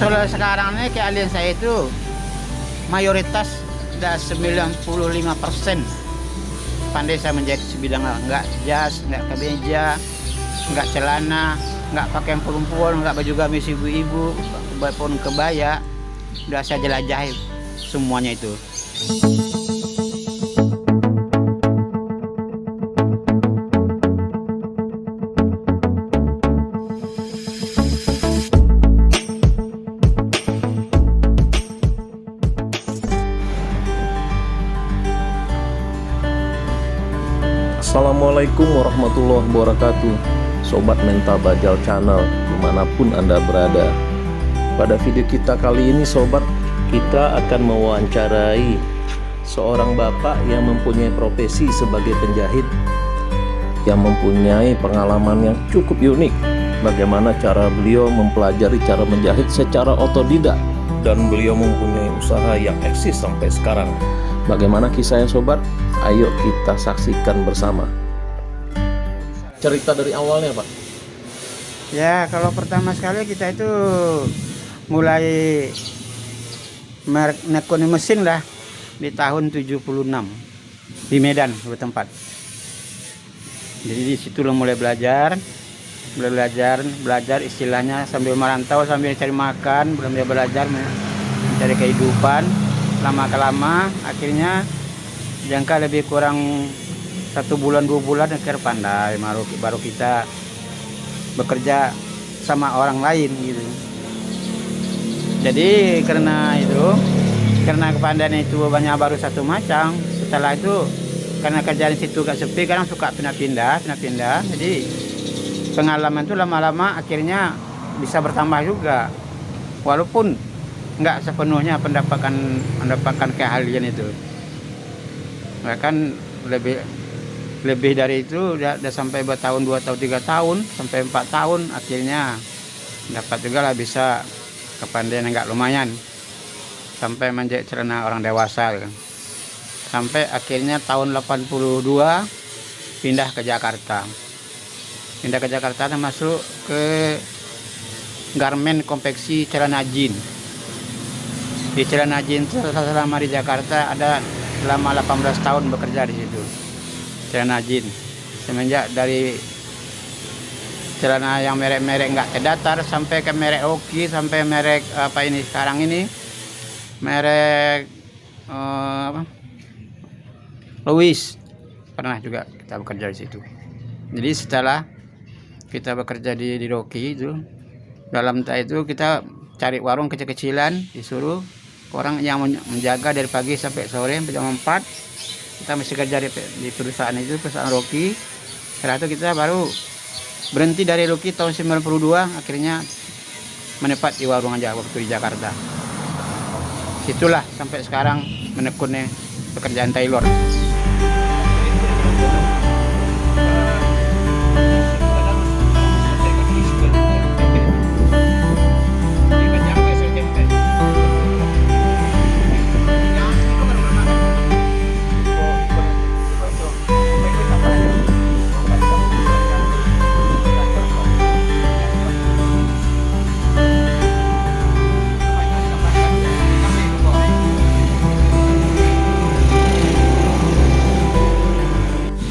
Kalau sekarang ini keahlian saya itu mayoritas udah 95% pandai saya menjahit sebidang, nggak jas, nggak kemeja, nggak celana, nggak pakaian perempuan, nggak baju gamis ibu-ibu, pun kebaya, udah saya jelajahi semuanya itu. Assalamualaikum warahmatullahi wabarakatuh, Sobat Mental Bajal Channel dimanapun Anda berada. Pada video kita kali ini sobat, kita akan mewawancarai seorang bapak yang mempunyai profesi sebagai penjahit, yang mempunyai pengalaman yang cukup unik. Bagaimana cara beliau mempelajari cara menjahit secara otodidak, dan beliau mempunyai usaha yang eksis sampai sekarang. Bagaimana kisahnya sobat? Ayo kita saksikan bersama. Cerita dari awalnya Pak. Ya, kalau pertama sekali kita itu mulai menekuni mesin lah di tahun 76 di Medan bertempat. Jadi di situ mulai belajar istilahnya sambil merantau, sambil cari makan, belum dia belajar mencari kehidupan. Lama-kelama akhirnya jangka lebih kurang 1 bulan 2 bulan akhir pandai, baru kita bekerja sama orang lain gitu. Jadi karena kepandaian itu banyak baru satu macam. Setelah itu karena kerjaan situ gak sepi, kadang suka pindah-pindah. Jadi pengalaman itu lama-lama akhirnya bisa bertambah juga, walaupun nggak sepenuhnya mendapatkan keahlian itu. Bahkan lebih dari itu udah sampai bertahun, 2 tahun, 3 tahun, sampai 4 tahun akhirnya dapat juga lah, bisa kepandaian yang nggak lumayan sampai menjahit celana orang dewasa gitu. Sampai akhirnya tahun 82 pindah ke Jakarta dan masuk ke garmen konveksi celana jeans. Di celana jeans selama di Jakarta ada selama 18 tahun bekerja di situ. Celana jeans semenjak dari celana yang merek-merek nggak terdatar sampai ke merek Oki, sampai merek apa ini sekarang ini merek Louis, pernah juga kita bekerja di situ. Jadi setelah kita bekerja di Rocky itu, dalam itu kita cari warung kecil-kecilan, disuruh orang yang menjaga dari pagi sampai sore sampai jam 4. Kita mesti kerja di perusahaan itu, perusahaan Rocky. Setelah itu kita baru berhenti dari Rocky tahun 92, akhirnya menepat di warung aja waktu di Jakarta. Situlah sampai sekarang menekuni pekerjaan tailor.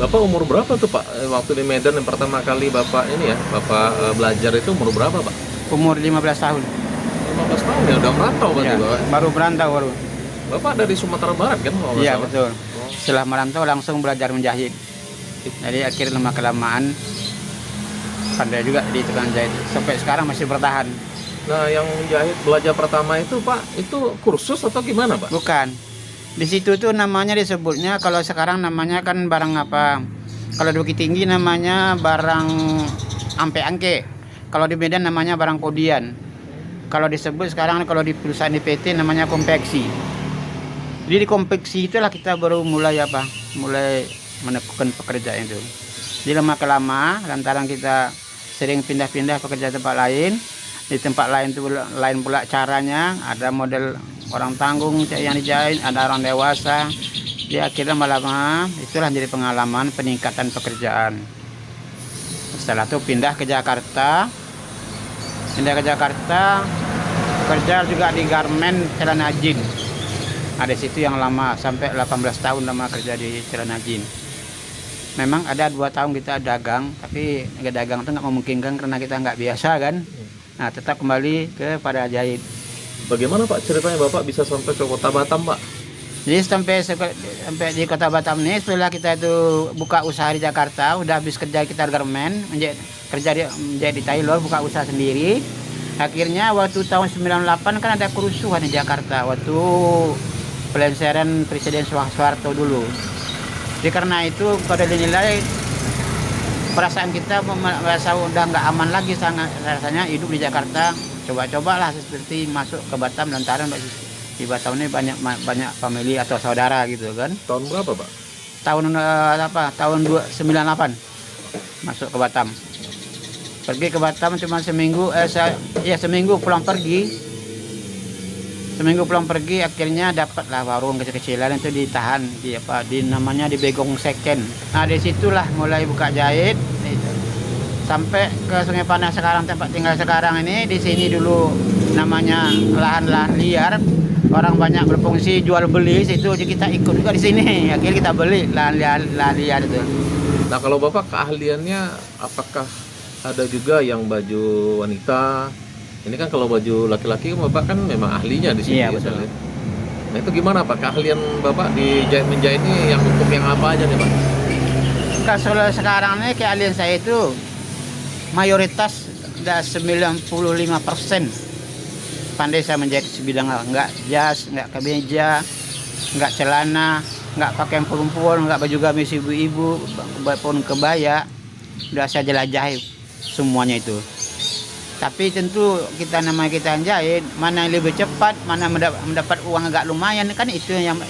Bapak umur berapa tuh Pak? Waktu di Medan yang pertama kali Bapak ini ya, Bapak belajar itu umur berapa Pak? Umur 15 tahun. 15 tahun ya, udah merantau berarti Ya, Bapak? baru merantau baru. Bapak dari Sumatera Barat kan? Iya betul. Setelah merantau langsung belajar menjahit. Jadi akhirnya lama-kelamaan pandai juga di tukang jahit. Sampai sekarang masih bertahan. Nah yang jahit belajar pertama itu Pak, itu kursus atau gimana Pak? Bukan. Di situ tuh namanya disebutnya, kalau sekarang namanya kan barang apa? Kalau di Bukit Tinggi namanya barang ampe-angke. Kalau di Medan namanya barang kodian. Kalau disebut sekarang kalau di perusahaan di PT namanya konveksi. Jadi di konveksi itulah kita baru mulai menekuni pekerjaan itu. Jadi lama-kelama lantaran kita sering pindah-pindah pekerja tempat lain. Di tempat lain itu lain pula caranya, ada model orang tanggung yang dijahit, ada orang dewasa. Dia akhirnya lama-lama itulah jadi pengalaman peningkatan pekerjaan. Setelah itu pindah ke Jakarta kerja juga di garmen celana jin. Ada situ yang lama, sampai 18 tahun lama kerja di celana jin. Memang ada 2 tahun kita dagang, tapi dagang itu nggak memungkinkan karena kita nggak biasa kan. Nah, tetap kembali kepada jahit. Bagaimana Pak ceritanya Bapak bisa sampai ke Kota Batam, Pak? Jadi sampai di Kota Batam ini, setelah kita itu buka usaha di Jakarta, udah habis kerja kita garmen, menjadi tailor, buka usaha sendiri. Akhirnya waktu tahun 98 kan ada kerusuhan di Jakarta waktu pelancaran Presiden Soeharto dulu. Jadi karena itu pada dinilai perasaan kita merasa udah nggak aman lagi, rasanya hidup di Jakarta. Coba-cobalah seperti masuk ke Batam lantaran di Batam ini banyak family atau saudara gitu kan. Tahun berapa Pak? Tahun 98 masuk ke Batam. Pergi ke Batam cuma seminggu, seminggu pulang pergi. Seminggu pulang pergi, akhirnya dapatlah warung kecil-kecilan itu ditahan di namanya di Begong Seken. Nah, disitulah mulai buka jahit sampai ke Sungai Panas sekarang, tempat tinggal sekarang ini. Di sini dulu namanya lahan-lahan liar, orang banyak berfungsi jual beli situ, jadi kita ikut juga di sini. Akhirnya kita beli lahan liar itu. Nah, kalau Bapak keahliannya apakah ada juga yang baju wanita? Ini kan kalau baju laki-laki Bapak kan memang ahlinya di sini. Iya, betul. Nah, itu gimana Pak keahlian Bapak di menjahit ini yang untuk yang apa aja nih Pak? Kalau sekarang ini keahlian saya itu mayoritas udah 95% pandai saya menjahit sebidang, nggak jas, nggak kemeja, nggak celana, nggak pakaian perempuan, nggak baju gamis ibu-ibu, pun kebaya, udah saya jelajahi semuanya itu. Tapi tentu kita jahit, mana yang lebih cepat, mana mendapat uang agak lumayan, kan itu yang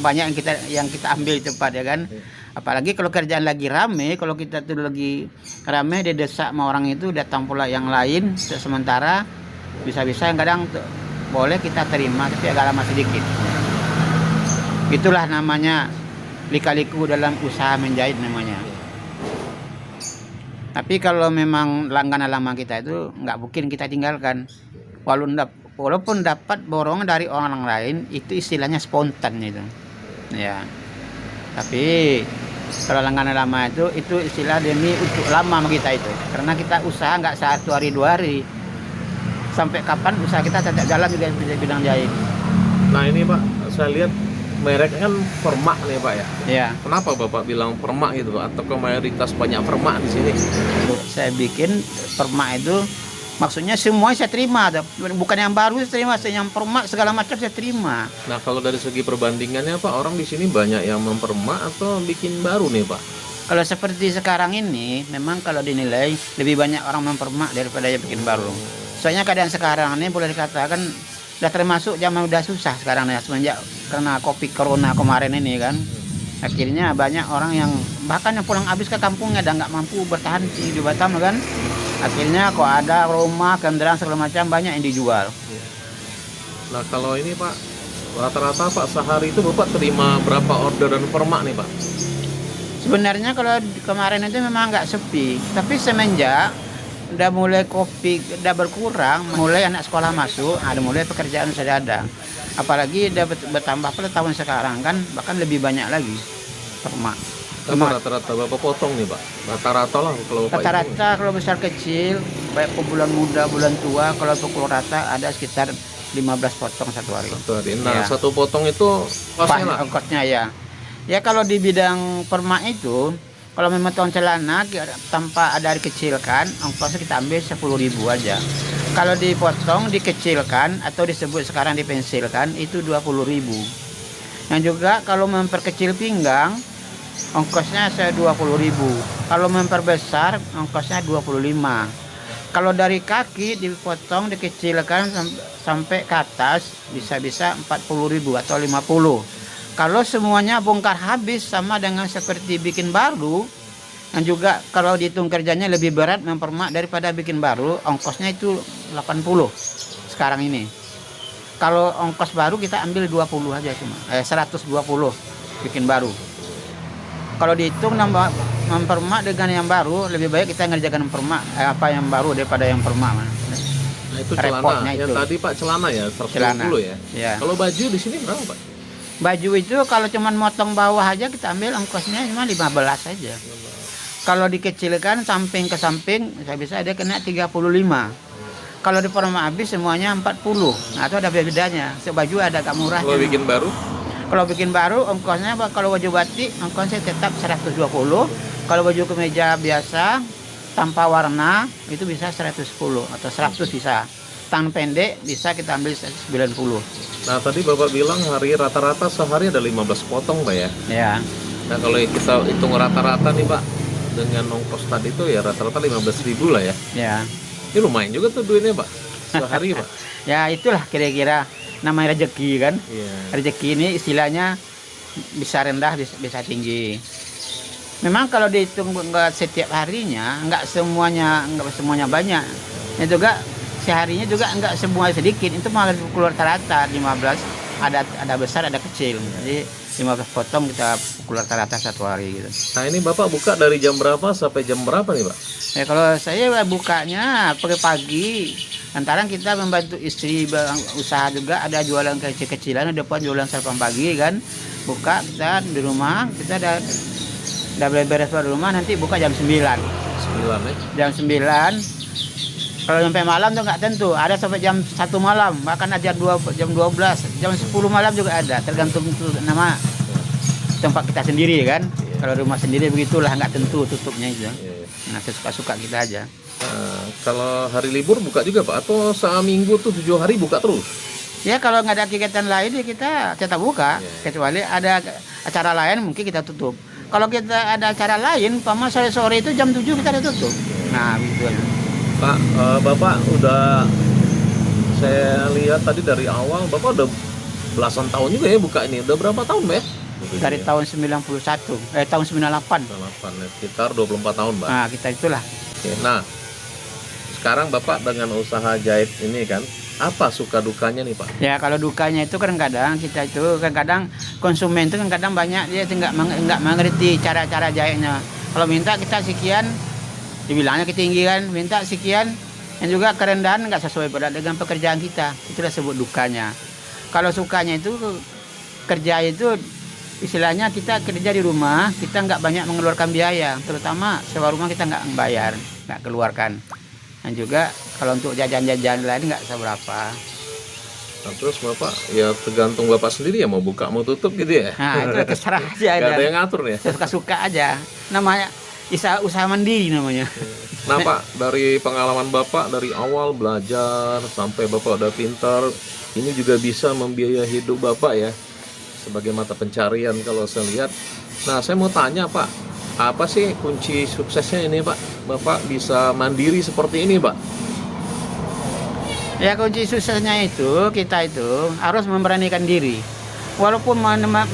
banyak yang kita ambil cepat ya kan. Apalagi kalau kerjaan lagi rame, kalau kita tuh lagi rame didesak sama orang itu, datang pula yang lain sementara, bisa-bisa yang kadang boleh kita terima tapi agak lama sedikit. Itulah namanya lika-liku dalam usaha menjahit namanya. Tapi kalau memang langganan lama kita itu nggak mungkin kita tinggalkan. Walaupun dapat borongan dari orang lain, itu istilahnya spontan itu. Ya. Tapi kalau langganan lama itu istilah demi untuk lama sama kita itu. Karena kita usaha nggak 1 hari 2 hari. Sampai kapan usaha kita tetap jalan juga di bidang jahit. Nah, ini Pak, saya lihat mereknya kan permak nih Pak ya. Ya. Kenapa Bapak bilang permak gitu Pak? Atau ke mayoritas banyak permak di sini? Saya bikin permak itu maksudnya semua saya terima, bukan yang baru saya terima, yang permak segala macam saya terima. Nah, kalau dari segi perbandingannya Pak, orang di sini banyak yang mempermak atau bikin baru nih Pak? Kalau seperti sekarang ini, memang kalau dinilai lebih banyak orang mempermak daripada yang bikin baru. Soalnya keadaan sekarang ini boleh dikatakan udah termasuk zaman udah susah sekarang ya, semenjak karena COVID corona kemarin ini kan. Akhirnya banyak orang yang bahkan yang pulang habis ke kampungnya dan nggak mampu bertahan di Batam kan. Akhirnya kok ada rumah, kendaraan segala macam banyak yang dijual. Nah, kalau ini Pak, rata-rata Pak sehari itu Bapak terima berapa orderan permak nih Pak? Sebenarnya kalau kemarin itu memang nggak sepi, tapi semenjak udah mulai kopi udah berkurang, mulai anak sekolah masuk, ada mulai pekerjaan sudah ada. Apalagi udah bertambah pada tahun sekarang kan, bahkan lebih banyak lagi permak. Rata-rata Bapak potong nih Pak? Rata-rata lah kalau Bapak rata-rata kalau besar kecil, baik bulan muda, bulan tua, kalau pukul rata ada sekitar 15 potong satu hari. Nah, ya. Satu potong itu pasnya ongkosnya ya. Ya kalau di bidang permak itu, kalau memotong celana tanpa ada dikecilkan, ongkosnya kita ambil 10.000 aja. Kalau dipotong, dikecilkan atau disebut sekarang dipensilkan itu 20.000. Yang juga kalau memperkecil pinggang, ongkosnya 20.000. Kalau memperbesar, ongkosnya 25. Kalau dari kaki dipotong, dikecilkan sampai ke atas, bisa-bisa 40.000 atau 50. Kalau semuanya bongkar habis sama dengan seperti bikin baru, yang juga kalau dihitung kerjanya lebih berat mempermak daripada bikin baru, ongkosnya itu 80 sekarang ini. Kalau ongkos baru kita ambil 20 aja cuma, 120 bikin baru. Kalau dihitung mempermak dengan yang baru, lebih baik kita ngerjakan mempermak apa yang baru daripada yang permak. Nah, itu repotnya celana. Yang itu. tadi Pak celana ya, 120 Celana. ya. Ya. Kalau baju di sini berapa Pak? Baju itu kalau cuman motong bawah aja kita ambil ongkosnya cuma 15 aja. Kalau dikecilkan samping ke samping bisa dia kena 35. Kalau di forma habis semuanya 40. Nah, itu ada bedanya. Baju ada agak murah. Kalau bikin baru? Kalau bikin baru ongkosnya kalau baju batik ongkosnya tetap 120. Kalau baju kemeja biasa tanpa warna itu bisa 110 atau 100 bisa. Tangan pendek bisa kita ambil 90. Nah, tadi Bapak bilang hari rata-rata sehari ada 15 potong Pak ya. Ya. Nah, kalau kita hitung rata-rata nih Pak, dengan ongkos tadi itu ya rata-rata 15.000 lah ya. Ya. Ini lumayan juga tuh duitnya Pak, sehari Pak. Ya itulah kira-kira namanya rezeki kan. Iya. Rezeki ini istilahnya bisa rendah bisa tinggi. Memang kalau dihitung nggak setiap harinya nggak semuanya banyak. Ya juga seharinya juga nggak semua sedikit. Itu malah keluar rata-rata 15. Ada besar ada kecil. Jadi 15 potong kita keluar rata-rata satu hari gitu. Nah, ini Bapak buka dari jam berapa sampai jam berapa nih Pak? Ya kalau saya bukanya pagi-pagi. Antara kita membantu istri usaha juga, ada jualan kecil-kecilan, depan jualan sarapan pagi kan. Buka kita di rumah, kita udah beres di rumah, nanti buka jam 9. 9 ya? Jam 9. Kalau sampai malam tuh nggak tentu, ada sampai jam 1 malam, bahkan ada jam 12, jam 10 malam juga ada, tergantung nama tempat kita sendiri kan. Kalau rumah sendiri begitulah, nggak tentu tutupnya itu. Nah, suka-suka kita aja. Nah, kalau hari libur buka juga Pak? Atau seminggu tuh 7 hari buka terus? Ya kalau nggak ada kegiatan lain ya kita tetap buka, kecuali ada acara lain mungkin kita tutup. Kalau kita ada acara lain, paman sore-sore itu jam 7 kita udah tutup. Nah, gitu aja. Pak, Bapak udah, saya lihat tadi dari awal Bapak udah belasan tahun juga ya buka ini. Udah berapa tahun Pak ya? Dari tahun 91, tahun 98. 98, ya, sekitar 24 tahun Pak. Nah, kita itulah. Oke, nah sekarang Bapak dengan usaha jahit ini kan, apa suka dukanya nih Pak? Ya kalau dukanya itu kadang-kadang kita itu kadang konsumen itu kadang banyak dia nggak mengerti cara-cara jahitnya. Kalau minta kita sekian, dibilangnya ketinggian, minta sekian, dan juga kerendahan nggak sesuai dengan pekerjaan kita. Itulah sebut dukanya. Kalau sukanya itu kerja itu istilahnya kita kerja di rumah, kita nggak banyak mengeluarkan biaya, terutama sewa rumah kita nggak bayar, nggak keluarkan. Dan juga kalau untuk jajan-jajan lain nggak seberapa. Nah, terus Bapak ya tergantung Bapak sendiri ya mau buka mau tutup gitu ya. Nah itu terserah aja. Gak ada yang ngatur ya. Suka-suka aja. Namanya usaha mandiri namanya. Nah Pak, dari pengalaman Bapak dari awal belajar sampai Bapak udah pintar, ini juga bisa membiayai hidup Bapak ya sebagai mata pencarian kalau saya lihat. Nah saya mau tanya Pak, apa sih kunci suksesnya ini Pak? Bapak bisa mandiri seperti ini Pak? Ya kunci suksesnya itu kita itu harus memberanikan diri. Walaupun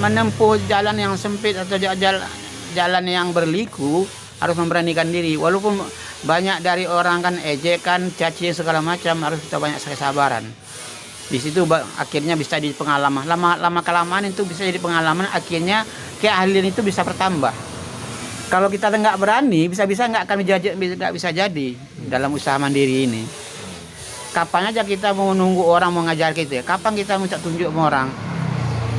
menempuh jalan yang sempit atau jalan yang berliku, harus memberanikan diri. Walaupun banyak dari orang kan ejekan, caci segala macam, harus kita banyak kesabaran. Di situ akhirnya bisa di pengalaman. Lama kelamaan itu bisa jadi pengalaman, akhirnya keahlian itu bisa bertambah. Kalau kita nggak berani, bisa-bisa nggak bisa jadi dalam usaha mandiri ini. Kapan aja kita mau nunggu orang mau ngajar kita? Kapan kita minta tunjuk sama orang?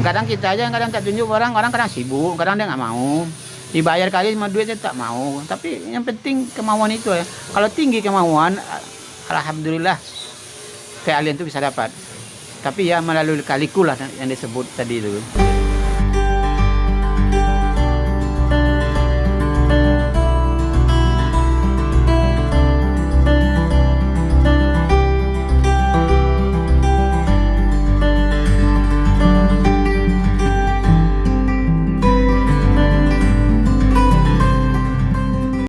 Kadang kita aja kadang tak tunjuk orang kadang sibuk, kadang dia nggak mau. Dibayar kali sama duit dia tak mau. Tapi yang penting kemauan itu ya. Kalau tinggi kemauan, alhamdulillah keahlian itu bisa dapat. Tapi ya melalui kalikulah yang disebut tadi itu.